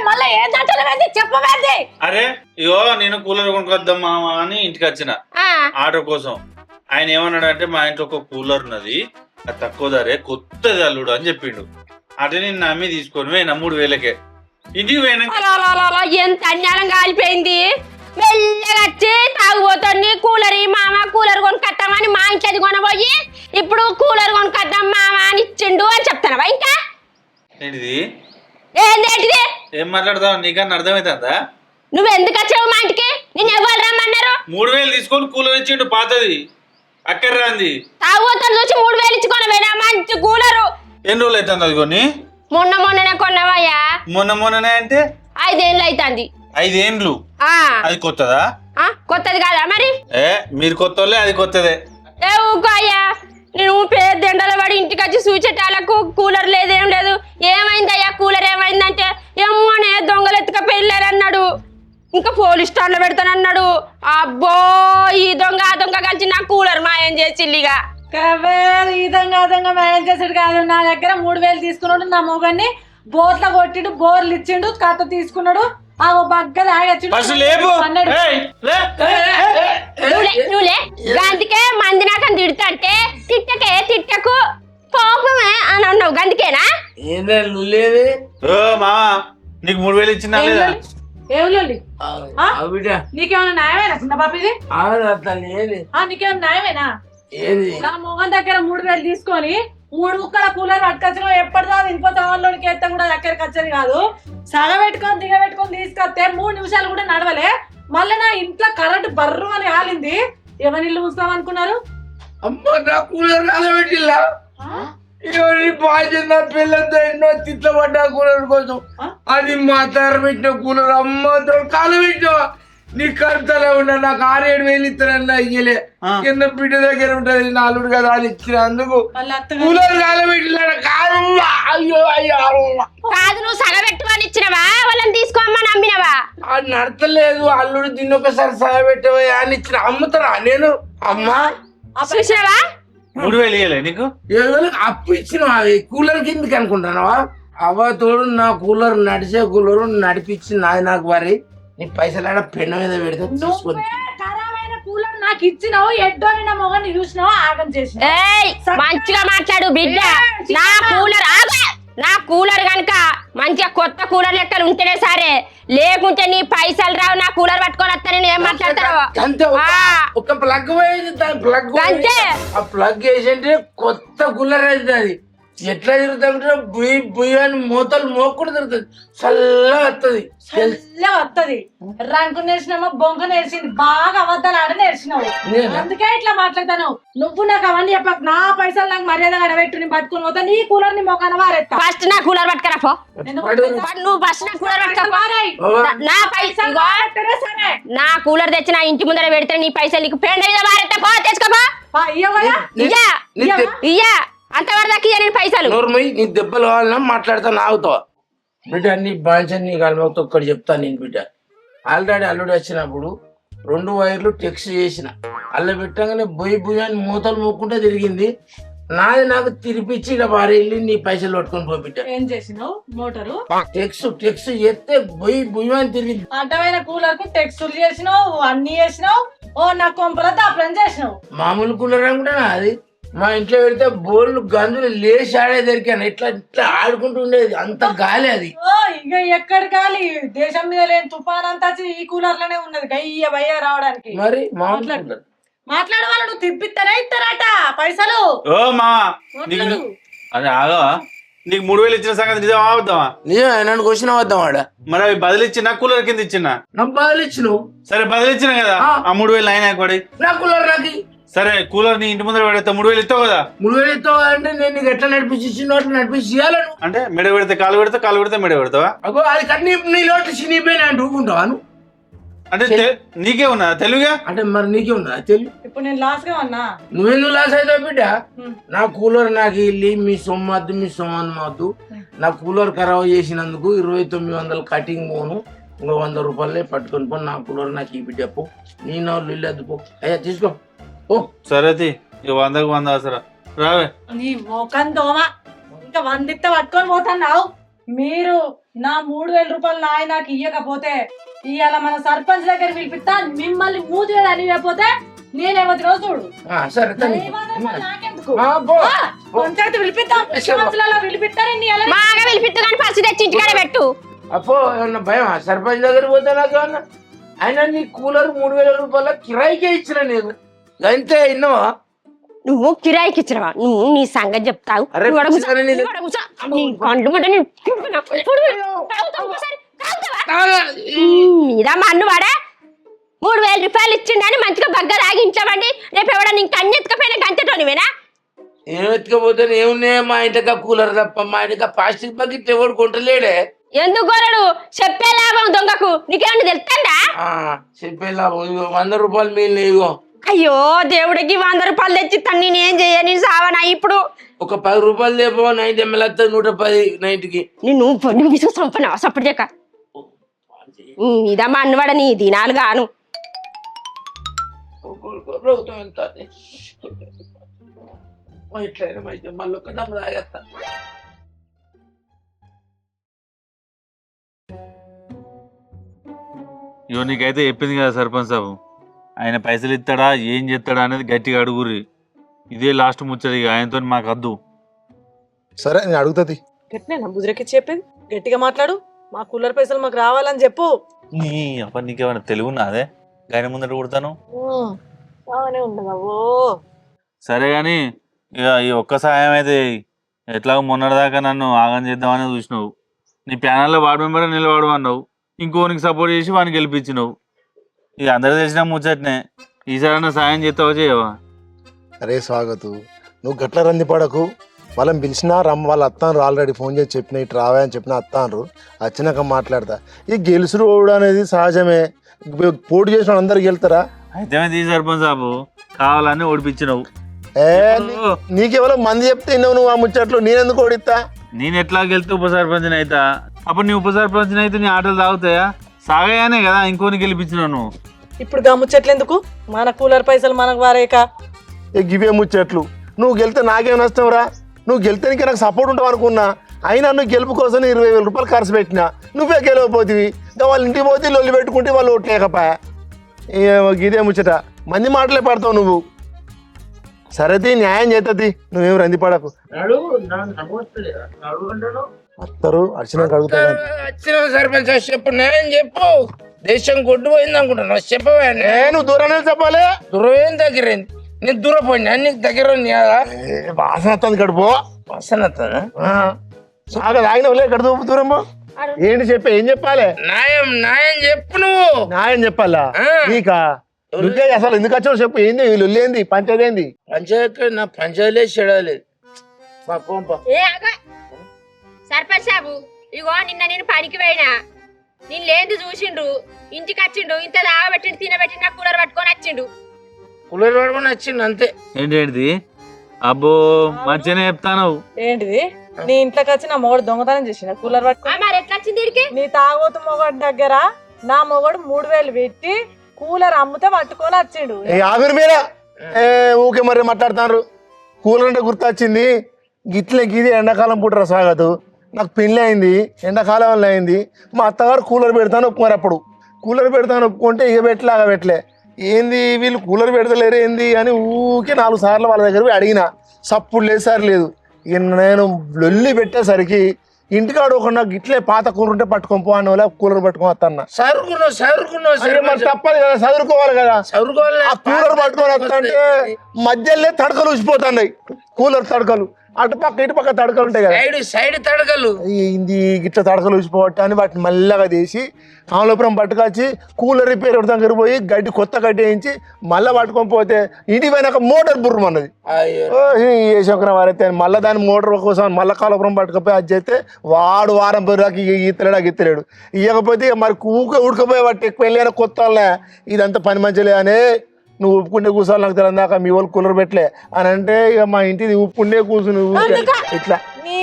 మళ్ళీ ఏం చట్టలేదు చెప్పవేంది? అరే ఇగో నేను కూలర్ కొనుక్కొద్దాం మామా అని ఇంటికి వచ్చిన ఆర్డర్ కోసం. ఆయన ఏమన్నాడు అంటే మా ఇంట్లో ఒక కూలర్ ఉన్నది, అది తక్కువ ధరే, కొత్తది అల్లుడు అని చెప్పిండు. అంటే నేను నమ్మి తీసుకొని పోయినా 3000కే. ఇంటికి పోయినా ఎంత అన్యాయం కాలిపోయింది. మెల్లగా వచ్చి తాగుపోతుంది. కూలర్ మామ కూలర్ కొనుక్కొద్దామని మా ఇంట్లోది కొనబోయి ఇప్పుడు కూలర్ కొనుక్కొద్దాం మామ అని ఇచ్చిండు అని చెప్తానవా? ఇంకా ఏంటిది? ఏంటేంటిది? ఏం మాట్లాడతావు? నీకన్నా అర్థమవుతుందా? నువ్వు ఎందుకు వచ్చావు మా ఇంటికి? నేను ఎవరు రమ్మన్నారు? 3000 తీసుకొని కూలర్ ఇచ్చిండు, పాతది అక్కడ రాంది. తాగుతాను చూసి 3000 ఇచ్చుకోనవేనా మంచి కూలరు? ఎన్ని రోజులు అవుతుంది అది కొని? మొన్ననే కొన్నావయ్యా. మొన్ననే అంటే 5 ఏళ్ళు అవుతుంది. 5 ఏండ్లు? అది కొత్తదా? కొత్తది కాదా మరి? మీరు కొత్త వాళ్ళే, అది కొత్తదే. ఊకో అయ్యా, నేను పేద ఎండల పడి ఇంటికి వచ్చి చూచేటాలకు కూలర్ లేదేం లేదు. ఏమైందయ్యా కూలర్? ఏమైందంటే ఏమోనే దొంగలు ఎత్తుక పెళ్ళారన్నాడు. ఇంకా పోలీస్ స్టార్లో పెడతానన్నాడు. అబ్బో ఈ దొంగ ఆ దొంగ కలిసి నా కూలర్ మాయం చేసిల్లిగా. ఈ విధంగా మేనేజ్ చేసాడు కాదు. నా దగ్గర 3000 తీసుకున్నాడు. నా మొగన్ని బోర్ల కొట్టిండు, బోర్లు ఇచ్చిండు, కథ తీసుకున్నాడు. ఆ బగ్గలు ఫస్ట్ లేపు. ఏయ్, లే. నువ్వులే గందుకే మంది నాకు తిడుతుంటే తిట్టకు కోపమే అని అన్నావు. గందుకేనా ఏందా నువ్వులేదే ఓ మావా నీకు 3000 ఇచ్చిందా లేదా? బిడ్డ నీకేమైనా న్యాయమేనా చిన్న పాప ఇది? ఏది నీకేమైనా న్యాయమేనా? ఏది నా మొగన్ దగ్గర 3000 తీసుకొని 3 ముక్కల కూలర్ పట్టుకొచ్చినా ఎప్పటిదా ఇంకో తవన్లోనికి ఎత్తే కూడా దగ్గరికి వచ్చేది కాదు. సగబెట్టుకొని దిగబెట్టుకొని తీసుకొస్తే 3 నిమిషాలు కూడా నడవలే. మళ్ళీ నా ఇంట్లో కరెంట్ బర్రు అని కాలింది. ఎవరి ఇల్లు ఉంచుతాం అనుకున్నారు? అమ్మ నా కూలర్ కాలబెట్టిల్లా ఎవరి బాధ్యత పిల్లలతో ఎన్నో తిట్లబడ్డా కూలర్ కోసం. అది మా తర పెట్టిన కూలర్ అమ్మతో కాలబెట్టిన నీ కర్తలో ఉన్నా నాకు 6-7 వేలు ఇస్తానన్నా ఇయ్యలే. కింద బిడ్డ దగ్గర ఉంటది నాలుగు కదా అని ఇచ్చినందుకు కూలర్ కాలబెట్టిన కాదు. అయ్యో అయ్యో కాదు నువ్వు సగబెట్టుకొని ఇచ్చినవా వాళ్ళని తీసుకోమ్మని అమ్మినవా? అది నడతలేదు. అల్లుడు దీన్ని ఒకసారి సగబెట్టవా అని ఇచ్చిన అమ్ముతారా నేను? అమ్మా చూసినవా 3000 ఇయ్యలే నీకు? ఏదో అప్పు ఇచ్చిన కూలర్ కిందకి అనుకుంటున్నావా? అవ్వ తోడు నా కూలర్ నడిచే కూలర్ నడిపించింది నాది. నాకు మరి నీ పైసలు పెండ మీద పెడితే చూసుకొని ఖరాబైన కూలర్ నాకు ఇచ్చినావు. ఎడ్డోని నా మొగన్ని చూసినావు, ఆగం చేసిన. ఏయ్ మంచిగా మాట్లాడు బిడ్డ. నా కూలర్ కనుక మంచిగా కొత్త కూలర్ లెక్కలు ఉంటేనే సరే, లేకుంటే నీ పైసలు రావు. నా కూలర్ పట్టుకొని వస్తా. నేను ఏం మాట్లాడతావు? ఒక ప్లగ్ పోయింది, దాని ప్లగ్ ఆ ప్లగ్ వేసింటే కొత్త కూలర్ అవుతుంది. అది ఎట్లా తిరుగుతుంటే బుయ్యి బుయ్యి అని మూతలు మోకుండా తిరుగుతుంది. చల్లగా వస్తుంది. వస్తుంది రంకు నేర్చినామో బొంక నేర్చింది. బాగా అబద్ధాలు ఆడ నేర్చినావు. అందుకే ఇట్లా మాట్లాడతాను. నువ్వు నాకు అవన్నీ చెప్పక నా పైసలు నాకు మర్యాద కడబెట్టు. నేను పట్టుకుని పోతా. నీ కూలర్ ని మొక్కన వారెత్తా. ఫస్ట్ నా కూలర్ పట్టుకరా పో. నువ్వు ఫస్ట్ నా కూలర్ పట్టుకరా. నా పైసలు సరే నా కూలర్ తెచ్చి నా ఇంటి ముందర పెడితే నీ పైసలు నీకు పెండ మీద వారెత్తా. పో తెచ్చుకోపో. ఇయ్యా అంతవరదాకా నేను పైసలు నీ దెబ్బలు కావాలన్నా మాట్లాడతా ఆగుతావా బిడ్డ? నీ బాంచని నీ కాలమొక్క ఒక్కటి చెప్తాను నేను బిడ్డ. ఆల్రెడీ అల్లుడు వచ్చినప్పుడు 2 వైర్లు టెక్స్ట్ చేసిన అల్ల పెట్టగానే బొయ్యి బొయ్యి అని మూతలు మొక్కుంటే తిరిగింది. నాది నాకు తిరిపిచ్చి ఇలా భార్య వెళ్ళి నీ పైసలు పట్టుకొని పో బిడ్డ. ఏం చేసినావు? మోటారు టెక్స్ట్ చేస్తే బొయ్యి బొయ్యి అని తిరిగింది. అడ్డమైన కూలర్ కు టెక్స్టులు చేసినావు, అన్ని చేసినావు. ఓ నా కొంపల దాపరం చేసినావు. మామూలు కూలర్ అనుకుంటా అది. మా ఇంట్లో పెడితే బోర్లు గంజులు లేచి ఆడే దొరికాను. ఇట్లా ఇట్లా ఆడుకుంటూ ఉండేది. అంత గాలి అది. ఇక ఎక్కడ గాలి? దేశం మీద లేని తుఫాన్ అంతా ఈ కూలర్ లోనే ఉన్నది. గయ్య భయ్య రావడానికి. మరి మాట్లాడే వాళ్ళు నువ్వు తిప్పిస్తారా ఇస్తారట పైసలు? ఓ మా అది ఆగవా? నీకు 3000 ఇచ్చిన సంగతి నిజం అవుతావా? నిజమే. నన్ను క్వశ్చన్ అవుతాం వాడ. మరి అవి బదిలిచ్చిన కూలర్ కింద ఇచ్చిన. నాకు బదిలిచ్చినావు. సరే బదిలిచ్చిన కదా ఆ 3000 అయినా కొడి. నా కూలర్ నాకు సరే కూలర్ నీ ఇంటి ముందర పెడితే 3000 ఇస్తావు కదా. 3000 ఇస్తావు అంటే నేను నీకు ఎట్లా నడిపించి ఇచ్చిన నడిపించి ఇవ్వాలను. అంటే మెడ పెడితే కాలు పెడితే, కాలు పెడితే మెడ పెడతావా? అగో అది కట్టి నీ లోటు చినిపోయినా అంటే ఊరుకుంటావా? అంటే నీకే ఉన్నా తెలుగుగా? అంటే మరి నీకే ఉన్నా తెలుగు. ఇప్పుడు నేను లాస్ గా ఉన్నా. నువ్వెందుకు లాస్ అవుతావు బిడ్డ? నా కూలర్ నాకు వెళ్ళి మీ సొమ్మద్దు మీ సొమ్మద్దు. నా కూలర్ ఖరాబ్ చేసినందుకు 2900 కటింగ్ పోను. ఇంకో 100 రూపాయలే పట్టుకొని పో. నా కూలర్ నాకు ఈ బిడ్డ పో. నీ నవ్వులు ఇల్లు అద్దు పో. అయ్యా తీసుకో. సరే 100కు 100 అవసరం రావే. నీ మోకం దోమ ఇంకా 100 ఇస్తే పట్టుకొని పోతున్నావు. మీరు నా 3000 రూపాయలు నాకు ఇయ్యకపోతే ఇవాళ మన సర్పంచ్ దగ్గర పిలిపిస్తా. మిమ్మల్ని 3000 అనిపోతే నేనేమో రోజు చూడు. నాకెందుకు పంచాయతీ పిలిపిద్దాం. పిలిపిస్తారు బాగా పిలిపిస్తూ కానీ ఫస్ట్ తెచ్చి ఇంటికాడ పెట్టు. అప్పో ఏమన్నా భయం సర్పంచ్ దగ్గర పోతే నాకేమన్నా? అయినా నీ కూలర్ 3000 రూపాయల కిరాయికే ఇచ్చిన నేను. అంతే ఇన్నవా? నువ్వు కిరాయికి ఇచ్చినవా? నువ్వు నీ సంగతి చెప్తావు. ఇదమ్మా అన్నువాడా 3000 రూపాయలు ఇచ్చిండని మంచిగా బగ్గ రాగి ఇంట్లో వండి రేపు ఎవడ నీకు కన్ను ఎత్తుకపోయినా గంటతోనివేనా? ఏం ఎత్తుకపోతే ఏమున్నాయా మా ఇంటికి కూలర్ తప్ప. మా ఇంటికి ప్లాస్టిక్ బకెట్ ఎవడు కొంటలేడే. ఎందుకు గోరడు? చెప్పే లాభం దొంగకు నీకేమన్నా తెలుస్తుందా? చెప్పే లాభం 100 రూపాయలు మిగిలిన ఇగో. అయ్యో దేవుడికి 100 రూపాయలు తెచ్చి తన్ని నేను చెయ్య. నేను సావనా ఇప్పుడు? ఒక 10 రూపాయలు లేపో 90 ml 110 90కి. నేను సంపనా సప్పుడు చేయక ఇదమ్మా అన్నవాడ నీ దినాలు గాను. ప్రభుత్వం ఎంత ఇట్లయినా అయితే మళ్ళీ ఒక దమ్ము తాగేస్తా. ఇగో నీకైతే చెప్పింది కదా సర్పంచ్ సాబు, ఆయన పైసలు ఇస్తాడా ఏం చేస్తాడా అనేది గట్టిగా అడుగుర్రి. ఇదే లాస్ట్ ముచ్చడి, ఆయనతో మాకు వద్దు. సరే నేను అడుగుతుంది. గట్టినేనా బుజ్రకి చెప్పేది? గట్టిగా మాట్లాడు. మా కూలర్ పైసలు మాకు రావాలని చెప్పు. నీ అప్ప నీకేమైనా తెలుగు ఉన్నదే ఆయన ముందట కొడతాను. బాగానే ఉండదు. సరే కానీ ఇక ఈ ఒక్క సాయం అయితే ఎట్లాగో మొన్నటిదాకా నన్ను ఆగం చేద్దామని చూసినావు. నీ ప్యానల్లో వార్డు మెంబర్ నిలబడు అన్నావు, ఇంకోనికి సపోర్ట్ చేసి వాడిని గెలిపించినావు. ఇది అందరూ తెలిసిన ముచ్చట్నే. ఈసారి సాయం చేస్తావా చేయవా? అరే స్వాగతు, నువ్వు గట్ల రంది పడకు. వాళ్ళని పిలిచినా వాళ్ళు అత్తాను ఆల్రెడీ ఫోన్ చేసి చెప్పిన ఇటు రావా అని చెప్పిన అత్తాను. వచ్చినాక మాట్లాడతా. ఈ గెలుసుడు ఓడు అనేది సహజమే. పోటీ చేసిన అందరు గెలుతారా? అయితే ఈ సర్పంచ్ సాబు కావాలని ఓడిపించినావు. నీకెవరో మంది చెప్తే నువ్వు ఆ ముచ్చట్లు నేనెందుకు ఓడిస్తా? నేను ఎట్లా గెలితే ఉప సర్పంచ్ని అవుతా? అప్పుడు నీ ఉప సర్పంచ్ని అయితే నీ ఆటలు తాగుతాయా? సాగాయానే కదా ఇంకోని గెలిపించినావు నువ్వు. ఇప్పుడు గమ్ముచ్చట్లు ఎందుకు? మన కూలర్ పైసలు మనకు వారేక. గివే ముచ్చట్లు. నువ్వు గెలితే నాకేం నష్టం రా? నువ్వు గెలితేనికి నాకు సపోర్ట్ ఉంటావు అనుకున్నా. అయినా నువ్వు గెలుపు కోసం 20,000 రూపాయలు ఖర్చు పెట్టినా. నువ్వే గెలవపోతివి. వాళ్ళ ఇంటికి పోతే లొల్లి పెట్టుకుంటే వాళ్ళు ఓట్లేకపోయా. ఇదే ముచ్చట. మంది మాటలే పడతావు నువ్వు. సరేది న్యాయం చేస్తుంది. నువ్వేం రంది పడకు. వస్తారు అర్చనకు అడుగుతాను. వచ్చిన సర్పంచ్ చెప్పు, నేను చెప్పు. దేశం కొట్టు పోయింది అనుకుంటున్నా. చెప్పవా? నేను దూరం చెప్పాలి. దూరం దగ్గరైంది. నేను దూరపోయినా నీకు దగ్గర ఉంది కదా. వాసన వస్తుంది గడుపు. వాసన వస్తుందా? సాగా తాగినవులే గడుపు దూరం. ఏంటి చెప్పే? ఏం చెప్పాలి? న్యాయం న్యాయం చెప్పు. నువ్వు న్యాయం చెప్పాలా నీకా? నువ్వే అసలు ఎందుకు వచ్చావు చెప్పు. ఏంది వీళ్ళు ఏంది? పంచాయతీ ఏంది? పంచాయతీ నా పంచాయతీ చెడాలి. సర్పంచ్ సాబు ఇగో నిన్న నేను పనికి పోయినా. నేను లేదు చూసిండు, ఇంటికి వచ్చిండు, ఇంత దాగబెట్టిండు, తినబెట్టిండు, నాకు కూలర్ పట్టుకొని వచ్చిండు. కూలర్ పట్టుకొని వచ్చిండు అంతే. ఏంటి? అబ్బో మంచిగానే చెప్తాను. ఏంటిది? నీ ఇంట్లోకి వచ్చి నా మొగడు దొంగతనం చేసిన కూలర్ పట్టుకొని. మరి ఎట్లా వచ్చింది వీడికి? నీ తాగోతు మొగడు దగ్గర నా మొగడు 3,000 పెట్టి కూలర్ అమ్ముతే పట్టుకొని వచ్చిండు. ఆవిరి మీద ఊకే మరి మాట్లాడుతున్నారు. కూలర్ అంటే గుర్తొచ్చింది. గిట్లే గిది ఎండాకాలం పుట్టరా స్వాగతు. నాకు పెళ్ళి అయింది, ఎండాకాలం వల్ల అయింది. మా అత్తగారు కూలర్ పెడతాను ఒప్పుకున్నారు. అప్పుడు కూలర్ పెడతాను ఒప్పుకుంటే ఇక పెట్టలాగా పెట్టలే. ఏంది వీళ్ళు కూలర్ పెడతలేరు ఏంది అని ఊకే 4 సార్లు వాళ్ళ దగ్గర పోయి అడిగిన. సప్పుడు లేదు, సార్ లేదు. ఇక నేను లొల్లి పెట్టేసరికి ఇంటికాడు ఒక నాకు ఇట్లే పాత కూలర్ ఉంటే పట్టుకొని పో అని కూలర్ పట్టుకొని వస్తాను. మరి తప్పదు కదా, చదువుకోవాలి కదా. ఆ కూలర్ పట్టుకొని వస్తా అంటే మధ్యలో తడకలు ఊసిపోతున్నాయి. కూలర్ తడకలు అటు పక్క ఇటు పక్క తడకలు ఉంటాయి కదా, సైడ్ తడకలు. ఇది ఇట్లా తడకలు ఊసిపోవటాన్ని వాటిని మెల్లగా తీసి కామలాపురం పట్టుకొచ్చి కూలర్ రిపేర్ దగ్గర పోయి గడ్డి కొత్త గడ్డి వేయించి మళ్ళీ పట్టుకొని పోతే ఇంటికి పోయినాక మోటార్ బుర్రం అన్నది. వేసుకున్న వారైతే మళ్ళీ దాని మోటార్ కోసం మళ్ళీ కామలాపురం పట్టుకపోయి అది చేస్తే వాడు వారం పోయాక ఈతలేడు. ఇవ్వకపోతే మరి ఉడకపోయి వాటి ఎక్కువ వెళ్ళిన కొత్త వాళ్ళే ఇదంతా పని మంచిలే అని నువ్వు ఉప్పుకుంటే కూర్చోవాలి. నాకు తెలియదాకా మీ వాళ్ళు కూలర్ పెట్టలే అని అంటే ఇక మా ఇంటిది ఉప్పుకుండే కూర్చుని ఇట్లా. నీ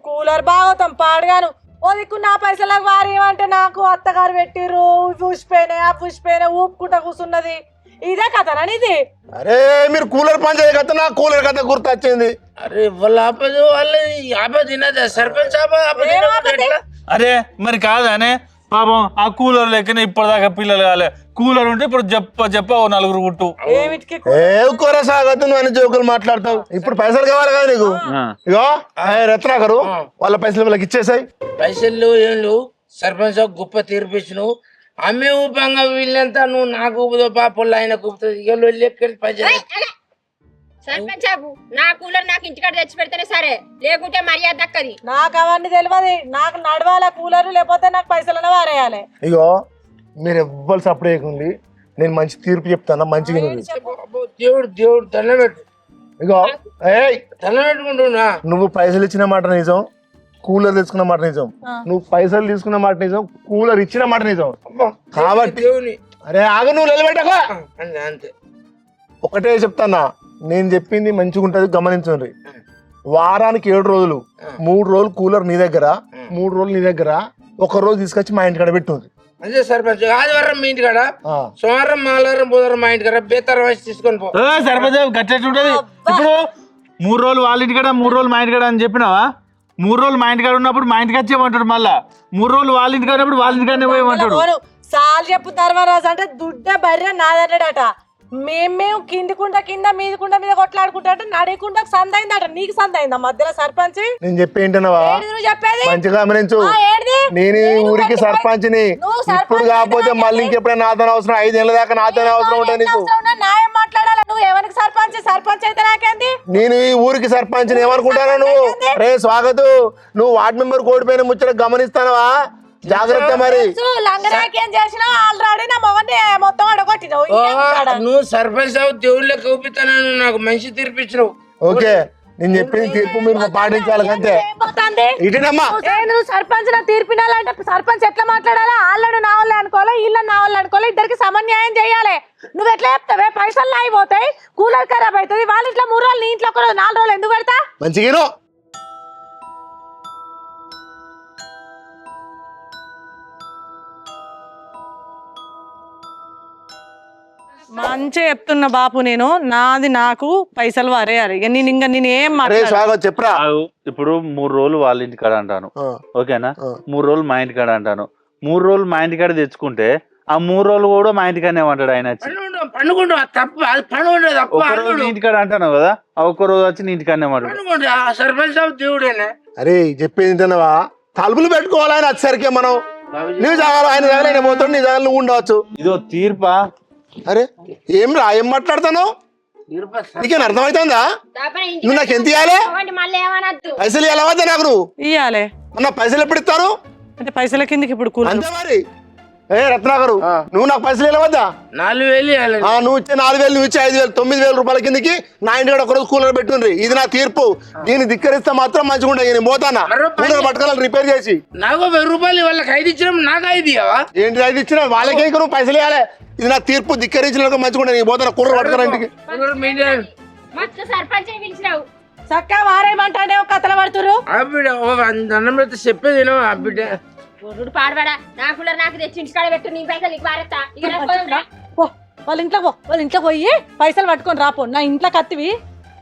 కూలర్ బాగోతాం పాడుగాను. ఓ దిక్కు నా పైసలకు వారేమంటే నాకు అత్తగారు పెట్టిర్రు, పూసిపోయినాయి, ఆ పూసిపోయినాయి, ఊపుకుంటా కూర్చున్నది. ఇదే కథనా నీది? అరే మీరు కూలర్ పని చేయ కథ, నాకు కూలర్ కథ గుర్తొచ్చింది. అరే వాళ్ళ ఆపదు వాళ్ళు ఆపద సర్పంచ్ అరే మరి కాదానే పాపం ఆ కూలర్ లెక్కనే ఇప్పటిదాకా పిల్లలు కాలే. కూలర్ ఉంటే ఇప్పుడు చెప్ప 4 గుట్టు. కూర సాగద్దు నువ్వు అన్ని జోకులు మాట్లాడతావు. ఇప్పుడు పైసలు కావాలి కదా నీకు. ఇగో రత్నాకరు వాళ్ళ పైసలు వాళ్ళకి ఇచ్చేసాయి. పైసలు ఏం లేవు. సర్పంచ్ గొప్ప తీర్పు ఇచ్చినావు. అమ్మే ఊపంగా వీళ్ళంతా నువ్వు నాకు ఊపుదో పాపలు ఆయన కూపుతుంది. ఇక పైసలు సర్పంచ్ సాబు నా కూలర్ నాకు ఇంటికాడ తెచ్చి పెడితేనే సరే, లేకుంటే మర్యాద దక్కది. నాకు అవన్నీ తెలియదు. నాకు నడవాల కూలర్, లేకపోతే నాకు పైసలనే వారేయాలి. ఇగో మీరు ఎవ్వరు సపరేట్ చేయకుంది. నేను మంచి తీర్పు చెప్తాను, మంచిగా దేవుడు దండం పెట్టు. ఇగో దండం పెట్టుకుంటున్నా. నువ్వు పైసలు ఇచ్చిన మాట నిజం, కూలర్ తెచ్చుకున్న మాట నిజం. నువ్వు పైసలు తీసుకున్న మాట నిజం, కూలర్ ఇచ్చిన మాట నిజం. కాబట్టి అరే ఆగ నువ్వు నిలబెట్టక. అంతే ఒకటే చెప్తానా, నేను చెప్పింది మంచిగా ఉంటుంది గమనించండి. వారానికి 7 రోజులు, 3 రోజులు కూలర్ నీ దగ్గర, 3 రోజులు నీ దగ్గర, 1 రోజు తీసుకొచ్చి మా ఇంటికాడ పెట్టుంది. అదే సర్పంచ్ ఆదివారం మీ ఇంటి కాడ ఆ. సోమవారం మంగళవారం బుధవారం మా ఇంటి కాడ బేతారం వేసి తీసుకొని పో. సర్పంచ్ గట్లెట్ ఉంటది. ఇప్పుడు 3 రోజులు వాళ్ళ ఇంటికాడ 3 రోజులు మా ఇంటికాడ అని చెప్పినావా? 3 రోజులు మా ఇంటికాడ ఉన్నప్పుడు మా ఇంటికి వచ్చేయమంటాడు, మళ్ళా 3 రోజులు వాళ్ళ ఇంటికాడ ఉన్నప్పుడు వాళ్ళ ఇంటికాడనే పోయమంటాడు. సాల్ చెప్పు ధర్మరాజు అంటే దుడ్డ బర్రె నాదన్నాడట. మేము కింద మీద కొట్లాడుకుంటా అంటే నడకుండా సందైందట. నీకు సందైందా మధ్యలో సర్పంచ్? నేను చెప్పేంటున్నావా నువ్వు చెప్పేది మంచిగా గమనించు. ఏడిది? నేను ఈ ఊరికి సర్పంచ్ని. నువ్వు సర్పంచ్ ఇప్పుడు కాకపోతే మళ్ళీ ఇంకెప్పుడైనా నాతో అవసరం 5 ఏళ్ళ దాకా నాతో అవసరం ఉంటుంది నీకు. న్యాయం మాట్లాడాలి. నువ్వు ఎవరికి సర్పంచ్ అయితే నాకేంది? నేను ఈ ఊరికి సర్పంచ్ని ఏమనుకుంటానా నువ్వు? రే స్వాగతు, నువ్వు వార్డు మెంబర్ కోడిపోయిన ముచ్చట గమనిస్తానవా? జాగ్రత్త మరి. లంగరాకేం చేసినావు? ఆల్రెడీ నా మొగన్ని మొత్తం అడగొట్టినావు. నువ్వు సర్పంచ్ అవు దేవుళ్ళ కౌపిస్తాను, నాకు మంచి తీర్పిచ్చినావు. ఓకే, నేను చెప్పిన తీర్పు మీరు పాటించాలి అంతే. ఇటునమ్మా నువ్వు సర్పంచ్ నా తీర్పినాలంటే సర్పంచ్ ఎట్లా మాట్లాడాలి? వాళ్ళను నా వాళ్ళు అనుకోవాలి, వీళ్ళని నా వాళ్ళు అనుకోవాలి. ఇద్దరికి సమన్యాయం చేయాలి. నువ్వు ఎట్లా చెప్తావే? పైసలు అయిపోతాయి, కూలర్ ఖరాబ్ అవుతుంది. వాళ్ళ ఇంట్లో 3 రోజులు, నీ ఇంట్లో 4 రోజులు ఎందుకు పెడతా? మంచిగా మంచిగా చెప్తున్నా బాపు. నేను నాది నాకు పైసలు వరేయాలి. ఇక నేను ఏం స్వాగత్ చెప్పరా. ఇప్పుడు 3 రోజులు వాళ్ళ ఇంటికాడ అంటాను, ఓకేనా? 3 రోజులు మా ఇంటికాడ అంటాను. 3 రోజులు మా ఇంటికాడ తెచ్చుకుంటే ఆ 3 రోజులు కూడా మా ఇంటికాడనే ఉంటాడు ఆయన వచ్చి. పండుకుంటా తప్ప, అది పండుకుంటే తప్ప. ఒక రోజు నీ ఇంటికాడ అంటాను కదా, ఆ ఒక్క రోజు వచ్చి నీ ఇంటికాడనే ఉంటాడు. సర్పంచ్ అవు దేవుడేనా? అరే చెప్పేది తినవా? తలుపులు పెట్టుకోవాలి ఆయన వచ్చేసరికి. మనం నువ్వు జాగాలి, ఆయన జాగాలి ఆయన పోతాడు, నీ జాగాలి నువ్వు ఉండవచ్చు. ఇదో తీర్పా? అరే ఏం రా, ఏం మాట్లాడతాను? నీకేం అర్థమవుతుందా? నువ్వు నాకు ఎంత ఇవ్వాలి? మళ్ళీ ఏమనద్దు. పైసలు ఎలా వద్దా నాకు? నువ్వు ఇయ్యాలి నా పైసలు ఎప్పుడు ఇస్తారు? అంటే పైసల కిందకి ఇప్పుడు అంతే మరి. ఏ రత్నాకరు, నువ్వు నాకు పైసలు ఎలా వద్దా? 4,000 ఇవ్వాలి. నువ్వు ఇచ్చే 4,000, నువ్వు ఇచ్చే 5,000, 9,000 రూపాయల కిందకి నా ఇంటికాడ ఒకరోజు కూలర్ పెట్టుండ్రి. ఇది నా తీర్పు. దీన్ని ధిక్కరిస్తే మాత్రం మంచిగా ఉంటాయి. నేను పోతానా కూలర్ పట్టుకోవాలి రిపేర్ చేసి. నాకు 1000 రూపాయలు వాళ్ళకి 5 ఇచ్చినా నాకు 5 ఇవ్వవా? ఏంటి 5 ఇచ్చినా? వాళ్ళకే నువ్వు పైసలు ఇవ్వాలి. ఇది నా తీర్పు. ధిక్కరించిన మంచిగా ఉంటాయి. నేను పోతానా కూలర్ పట్టుకోరా ఇంటికి. మొత్తం సర్పంచ్ పిలిచినావు. చక్క వారేమంటాడే కథలు పడుతురు. దండం పెడితే చెప్పేది వినవా? ఆ బిడ్డ పాడబడా నా కూలర్ నాకు తెచ్చి ఇంటికాడ పెట్టు, నీ పైసలు నీకు పారేస్తా. వాళ్ళ ఇంట్లోకి పోయి పైసలు పట్టుకొని రాపో. నా ఇంట్లోకి అత్తివి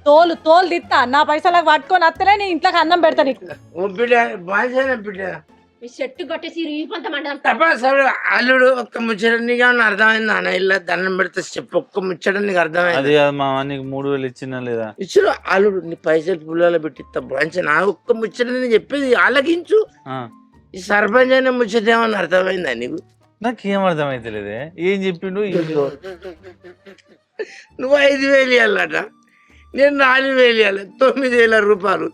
తోలు తిత్తా. నా పైసలకు పట్టుకొని వస్తేనే నీ ఇంట్లోకి అన్నం పెడతా నీకు. బిడ్డ బాగా బిడ్డ మీ చెట్టు కొట్టేసి కొంత మండలం తప్ప సరే. అల్లుడు ఒక్క ముచ్చట నీకు ఏమన్నా అర్థమైంది? నాన్న ఇలా దండం పెడితే చెప్పు, ఒక్క ముచ్చట నీకు అర్థమైంది? అది మా నీకు 3,000 ఇచ్చినా లేదా? ఇచ్చిన అల్లుడు నీ పైసలు పుల్లలో పెట్టిస్తా బ్రాంచ్. నా ఒక్క ముచ్చట నేను చెప్పేది ఆలకించు. ఈ సర్పంచ్ అయిన ముచ్చట ఏమన్నా అర్థమైందా నీకు? నాకేం అర్థమైతలేదే. ఏం చెప్పిండు? నువ్వు 5,000 ఇవ్వాలట, నేను 4,000 ఇవ్వాలి, 9,000 రూపాయలు.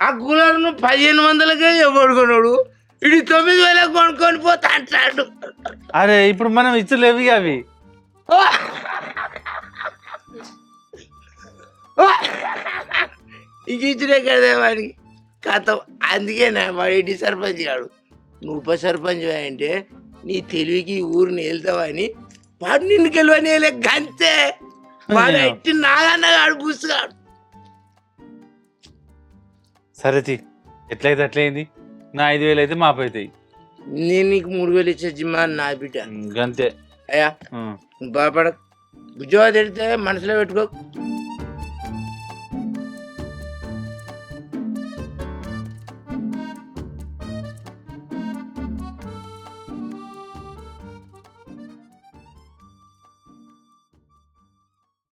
ఆ కూలర్ నువ్వు 1,500కే కొనుక్కున్నాడు, ఇది 9,000 కొనుక్కొని పోతా అంటాడు. అరే ఇప్పుడు మనం ఇచ్చలేవి అవి. ఇంక ఇచ్చినే కదా వాడికి కథ. అందుకే నా వాడు ఇంటి సర్పంచ్ కాడు, నువ్వు ఉప సర్పంచ్ అంటే నీ తెలివికి ఊరిని వెళ్తావని వాడు నిన్ను గెలవని వెళ్ళే గంతే. వాడు ఎట్టి నాగన్నగాడు బుసుగాడు. సరే ఎట్లయితే అట్లయింది. నా 5,000 అయితే మాపైతాయి. నేను నీకు 3,000 ఇచ్చే జిమ్మా నా బిడ్డ గంతే. అయ్యా బాపడ ఉద్యోగం తెడితే మనసులో పెట్టుకో.